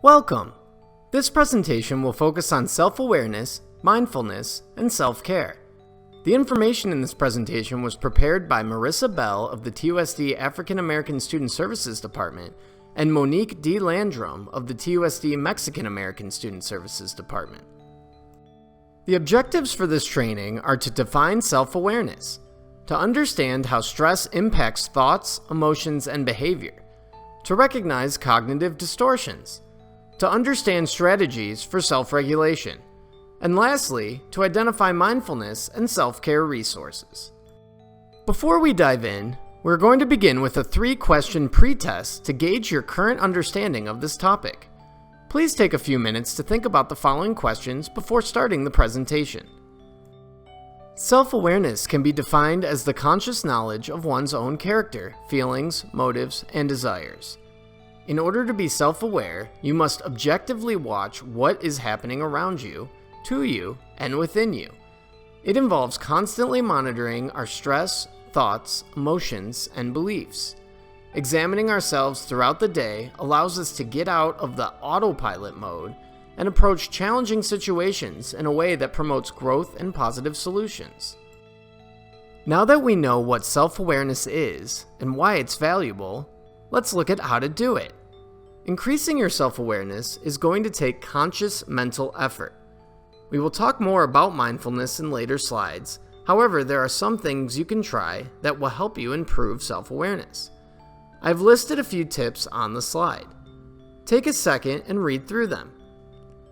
Welcome! This presentation will focus on self-awareness, mindfulness, and self-care. The information in this presentation was prepared by Marissa Bell of the TUSD African American Student Services Department and Monique D. Landrum of the TUSD Mexican American Student Services Department. The objectives for this training are to define self-awareness, to understand how stress impacts thoughts, emotions, and behavior, to recognize cognitive distortions, to understand strategies for self-regulation, and lastly, to identify mindfulness and self-care resources. Before we dive in, we're going to begin with a 3-question pre-test to gauge your current understanding of this topic. Please take a few minutes to think about the following questions before starting the presentation. Self-awareness can be defined as the conscious knowledge of one's own character, feelings, motives, and desires. In order to be self-aware, you must objectively watch what is happening around you, to you, and within you. It involves constantly monitoring our stress, thoughts, emotions, and beliefs. Examining ourselves throughout the day allows us to get out of the autopilot mode and approach challenging situations in a way that promotes growth and positive solutions. Now that we know what self-awareness is and why it's valuable, let's look at how to do it. Increasing your self-awareness is going to take conscious mental effort. We will talk more about mindfulness in later slides. However, there are some things you can try that will help you improve self-awareness. I've listed a few tips on the slide. Take a second and read through them.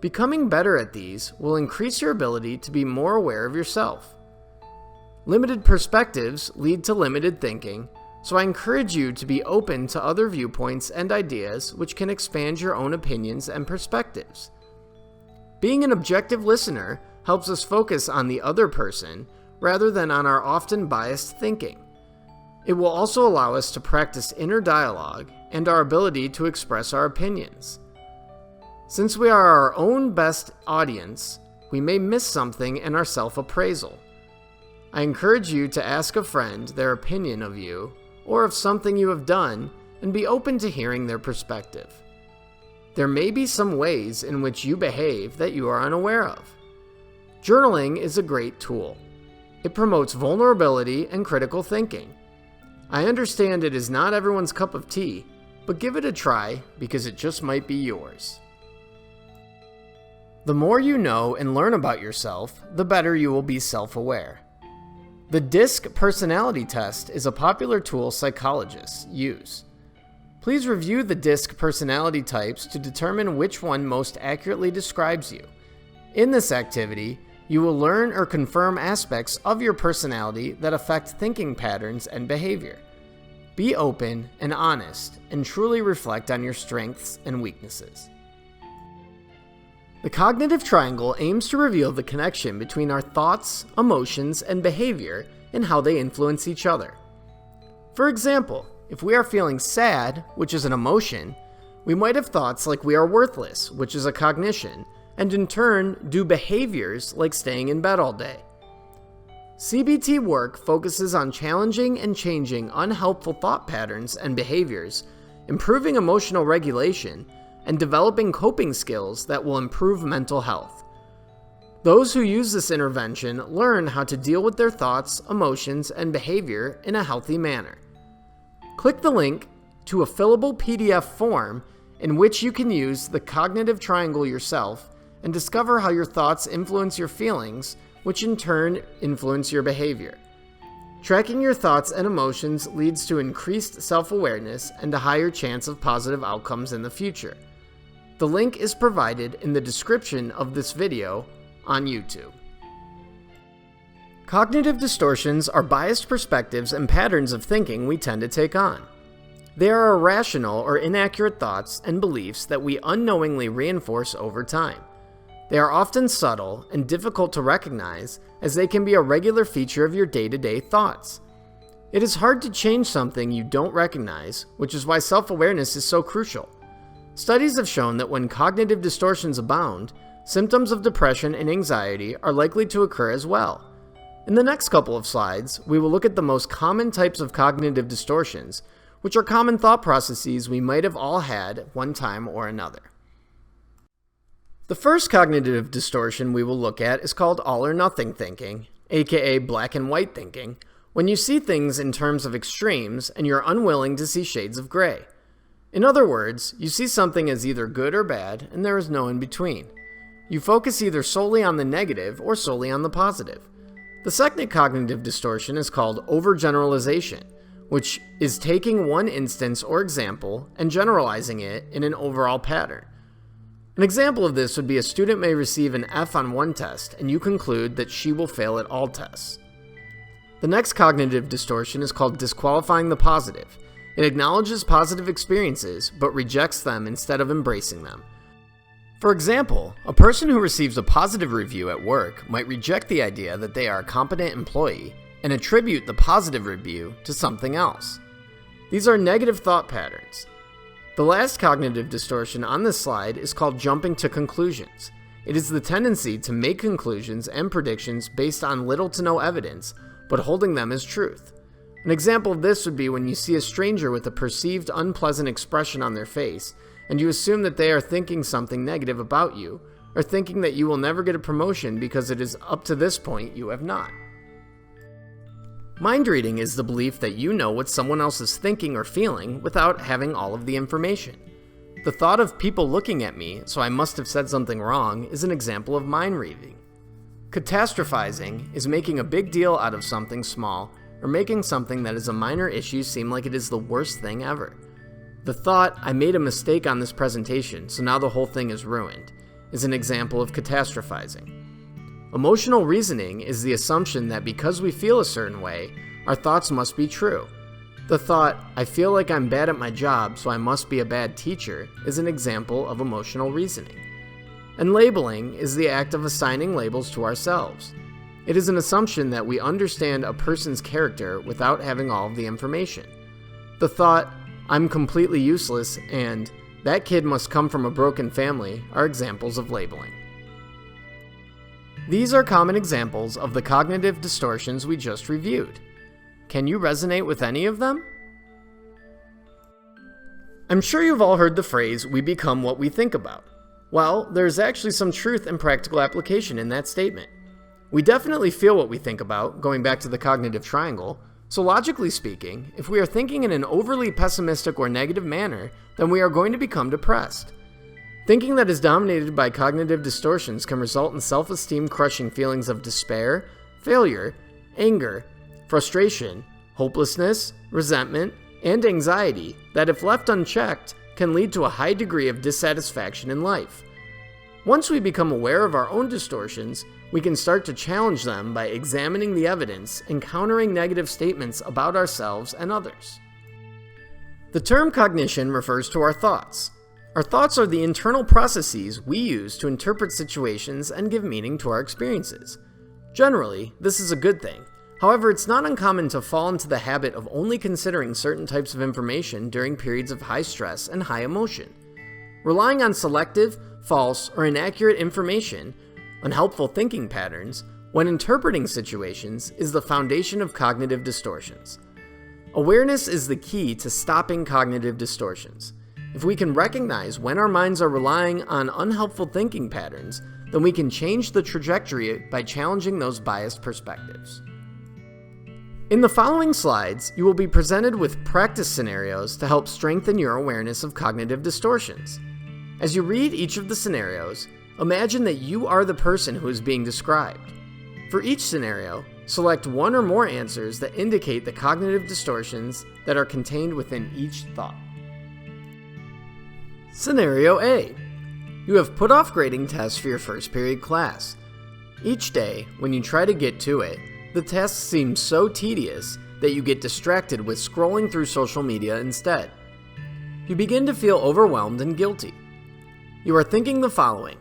Becoming better at these will increase your ability to be more aware of yourself. Limited perspectives lead to limited thinking, so I encourage you to be open to other viewpoints and ideas which can expand your own opinions and perspectives. Being an objective listener helps us focus on the other person rather than on our often biased thinking. It will also allow us to practice inner dialogue and our ability to express our opinions. Since we are our own best audience, we may miss something in our self-appraisal. I encourage you to ask a friend their opinion of you or of something you have done and be open to hearing their perspective. There may be some ways in which you behave that you are unaware of. Journaling is a great tool. It promotes vulnerability and critical thinking. I understand it is not everyone's cup of tea, but give it a try because it just might be yours. The more you know and learn about yourself, the better you will be self-aware. The DISC personality test is a popular tool psychologists use. Please review the DISC personality types to determine which one most accurately describes you. In this activity, you will learn or confirm aspects of your personality that affect thinking patterns and behavior. Be open and honest and truly reflect on your strengths and weaknesses. The cognitive triangle aims to reveal the connection between our thoughts, emotions, and behavior and how they influence each other. For example, if we are feeling sad, which is an emotion, we might have thoughts like we are worthless, which is a cognition, and in turn do behaviors like staying in bed all day. CBT work focuses on challenging and changing unhelpful thought patterns and behaviors, improving emotional regulation, and developing coping skills that will improve mental health. Those who use this intervention learn how to deal with their thoughts, emotions, and behavior in a healthy manner. Click the link to a fillable PDF form in which you can use the cognitive triangle yourself and discover how your thoughts influence your feelings, which in turn influence your behavior. Tracking your thoughts and emotions leads to increased self-awareness and a higher chance of positive outcomes in the future. The link is provided in the description of this video on YouTube. Cognitive distortions are biased perspectives and patterns of thinking we tend to take on. They are irrational or inaccurate thoughts and beliefs that we unknowingly reinforce over time. They are often subtle and difficult to recognize as they can be a regular feature of your day-to-day thoughts. It is hard to change something you don't recognize, which is why self-awareness is so crucial. Studies have shown that when cognitive distortions abound, symptoms of depression and anxiety are likely to occur as well. In the next couple of slides, we will look at the most common types of cognitive distortions, which are common thought processes we might have all had at one time or another. The first cognitive distortion we will look at is called all or nothing thinking, aka black and white thinking, when you see things in terms of extremes and you're unwilling to see shades of gray. In other words, you see something as either good or bad, and there is no in between. You focus either solely on the negative or solely on the positive. The second cognitive distortion is called overgeneralization, which is taking one instance or example and generalizing it in an overall pattern. An example of this would be a student may receive an F on one test, and you conclude that she will fail at all tests. The next cognitive distortion is called disqualifying the positive. It acknowledges positive experiences, but rejects them instead of embracing them. For example, a person who receives a positive review at work might reject the idea that they are a competent employee and attribute the positive review to something else. These are negative thought patterns. The last cognitive distortion on this slide is called jumping to conclusions. It is the tendency to make conclusions and predictions based on little to no evidence, but holding them as truth. An example of this would be when you see a stranger with a perceived unpleasant expression on their face, and you assume that they are thinking something negative about you, or thinking that you will never get a promotion because it is up to this point you have not. Mind reading is the belief that you know what someone else is thinking or feeling without having all of the information. The thought of people looking at me, so I must have said something wrong, is an example of mind reading. Catastrophizing is making a big deal out of something small, or making something that is a minor issue seem like it is the worst thing ever. The thought, I made a mistake on this presentation, so now the whole thing is ruined, is an example of catastrophizing. Emotional reasoning is the assumption that because we feel a certain way, our thoughts must be true. The thought, I feel like I'm bad at my job, so I must be a bad teacher, is an example of emotional reasoning. And labeling is the act of assigning labels to ourselves. It is an assumption that we understand a person's character without having all of the information. The thought, I'm completely useless, and that kid must come from a broken family are examples of labeling. These are common examples of the cognitive distortions we just reviewed. Can you resonate with any of them? I'm sure you've all heard the phrase, we become what we think about. Well, there's actually some truth and practical application in that statement. We definitely feel what we think about, going back to the cognitive triangle, so logically speaking, if we are thinking in an overly pessimistic or negative manner, then we are going to become depressed. Thinking that is dominated by cognitive distortions can result in self-esteem crushing feelings of despair, failure, anger, frustration, hopelessness, resentment, and anxiety that, if left unchecked, can lead to a high degree of dissatisfaction in life. Once we become aware of our own distortions, we can start to challenge them by examining the evidence and countering negative statements about ourselves and others. The term cognition refers to our thoughts. Our thoughts are the internal processes we use to interpret situations and give meaning to our experiences. Generally, this is a good thing. However, it's not uncommon to fall into the habit of only considering certain types of information during periods of high stress and high emotion. Relying on selective, false, or inaccurate information, unhelpful thinking patterns, when interpreting situations is the foundation of cognitive distortions. Awareness is the key to stopping cognitive distortions. If we can recognize when our minds are relying on unhelpful thinking patterns, then we can change the trajectory by challenging those biased perspectives. In the following slides, you will be presented with practice scenarios to help strengthen your awareness of cognitive distortions. As you read each of the scenarios, imagine that you are the person who is being described. For each scenario, select one or more answers that indicate the cognitive distortions that are contained within each thought. Scenario A. You have put off grading tests for your first period class. Each day, when you try to get to it, the tests seem so tedious that you get distracted with scrolling through social media instead. You begin to feel overwhelmed and guilty. You are thinking the following: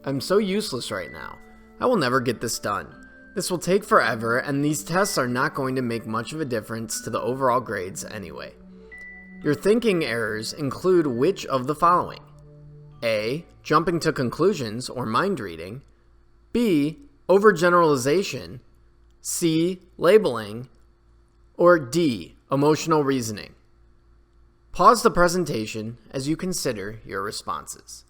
I'm so useless right now. I will never get this done. This will take forever, and these tests are not going to make much of a difference to the overall grades anyway. Your thinking errors include which of the following? A. Jumping to conclusions or mind reading. B. Overgeneralization. C. Labeling. Or D. Emotional reasoning. Pause the presentation as you consider your responses.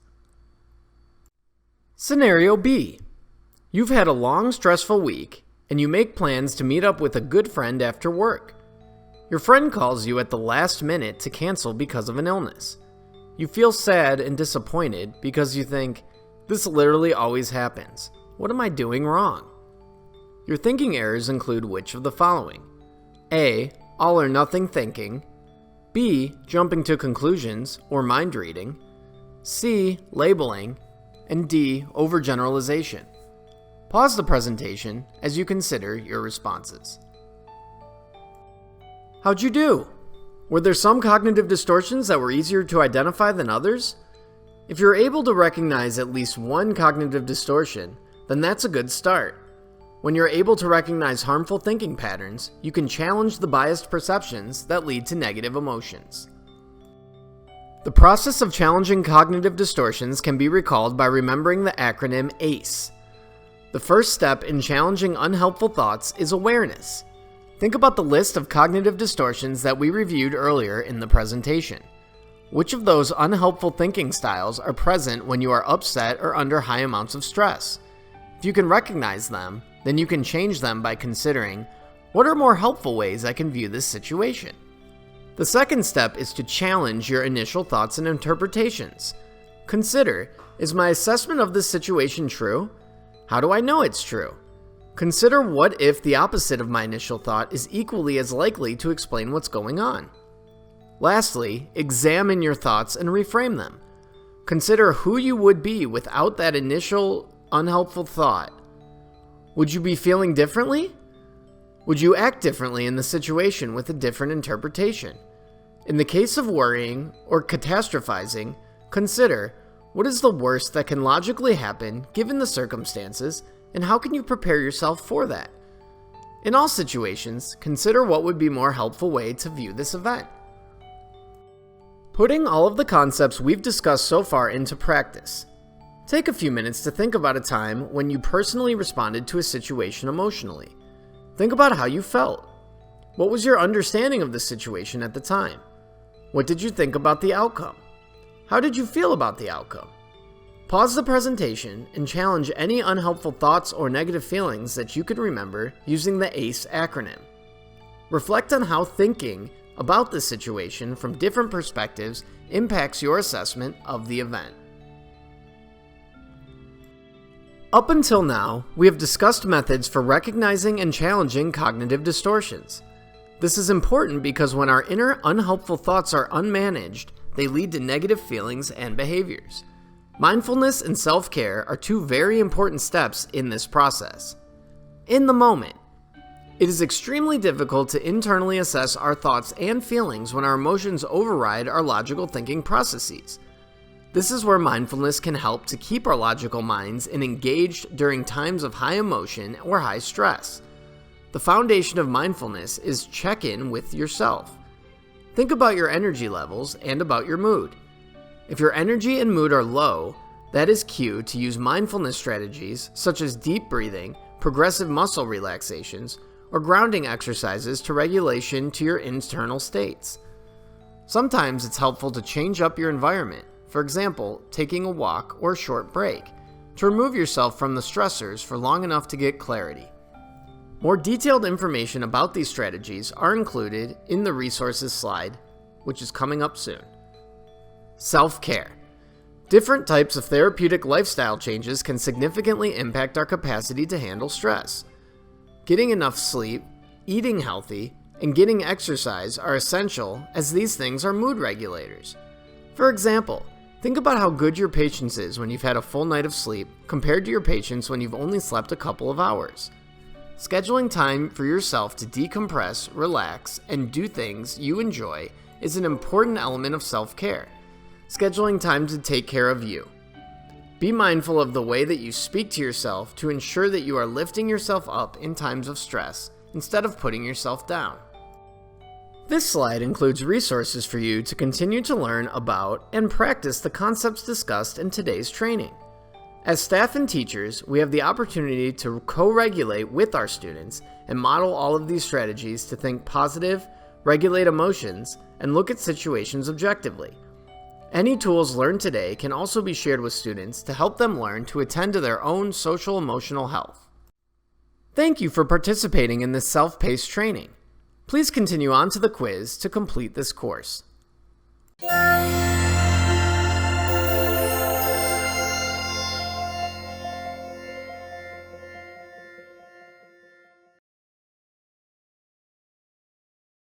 Scenario B. You've had a long, stressful week, and you make plans to meet up with a good friend after work. Your friend calls you at the last minute to cancel because of an illness. You feel sad and disappointed because you think, this literally always happens. What am I doing wrong? Your thinking errors include which of the following? A. All or nothing thinking. B. Jumping to conclusions or mind reading. C. Labeling. And D. Overgeneralization. Pause the presentation as you consider your responses. How'd you do? Were there some cognitive distortions that were easier to identify than others? If you're able to recognize at least one cognitive distortion, then that's a good start. When you're able to recognize harmful thinking patterns, you can challenge the biased perceptions that lead to negative emotions. The process of challenging cognitive distortions can be recalled by remembering the acronym ACE. The first step in challenging unhelpful thoughts is awareness. Think about the list of cognitive distortions that we reviewed earlier in the presentation. Which of those unhelpful thinking styles are present when you are upset or under high amounts of stress? If you can recognize them, then you can change them by considering, what are more helpful ways I can view this situation? The second step is to challenge your initial thoughts and interpretations. Consider, is my assessment of this situation true? How do I know it's true? Consider what if the opposite of my initial thought is equally as likely to explain what's going on. Lastly, examine your thoughts and reframe them. Consider who you would be without that initial unhelpful thought. Would you be feeling differently? Would you act differently in the situation with a different interpretation? In the case of worrying or catastrophizing, consider, what is the worst that can logically happen given the circumstances, and how can you prepare yourself for that? In all situations, consider what would be a more helpful way to view this event. Putting all of the concepts we've discussed so far into practice. Take a few minutes to think about a time when you personally responded to a situation emotionally. Think about how you felt. What was your understanding of the situation at the time? What did you think about the outcome? How did you feel about the outcome? Pause the presentation and challenge any unhelpful thoughts or negative feelings that you can remember using the ACE acronym. Reflect on how thinking about the situation from different perspectives impacts your assessment of the event. Up until now, we have discussed methods for recognizing and challenging cognitive distortions. This is important because when our inner unhelpful thoughts are unmanaged, they lead to negative feelings and behaviors. Mindfulness and self-care are two very important steps in this process. In the moment, it is extremely difficult to internally assess our thoughts and feelings when our emotions override our logical thinking processes. This is where mindfulness can help to keep our logical minds engaged during times of high emotion or high stress. The foundation of mindfulness is check in with yourself. Think about your energy levels and about your mood. If your energy and mood are low, that is cue to use mindfulness strategies such as deep breathing, progressive muscle relaxations, or grounding exercises to regulation to your internal states. Sometimes it's helpful to change up your environment, for example, taking a walk or a short break, to remove yourself from the stressors for long enough to get clarity. More detailed information about these strategies are included in the resources slide, which is coming up soon. Self-care. Different types of therapeutic lifestyle changes can significantly impact our capacity to handle stress. Getting enough sleep, eating healthy, and getting exercise are essential as these things are mood regulators. For example, think about how good your patience is when you've had a full night of sleep compared to your patience when you've only slept a couple of hours. Scheduling time for yourself to decompress, relax, and do things you enjoy is an important element of self-care. Scheduling time to take care of you. Be mindful of the way that you speak to yourself to ensure that you are lifting yourself up in times of stress instead of putting yourself down. This slide includes resources for you to continue to learn about and practice the concepts discussed in today's training. As staff and teachers, we have the opportunity to co-regulate with our students and model all of these strategies to think positive, regulate emotions, and look at situations objectively. Any tools learned today can also be shared with students to help them learn to attend to their own social-emotional health. Thank you for participating in this self-paced training. Please continue on to the quiz to complete this course.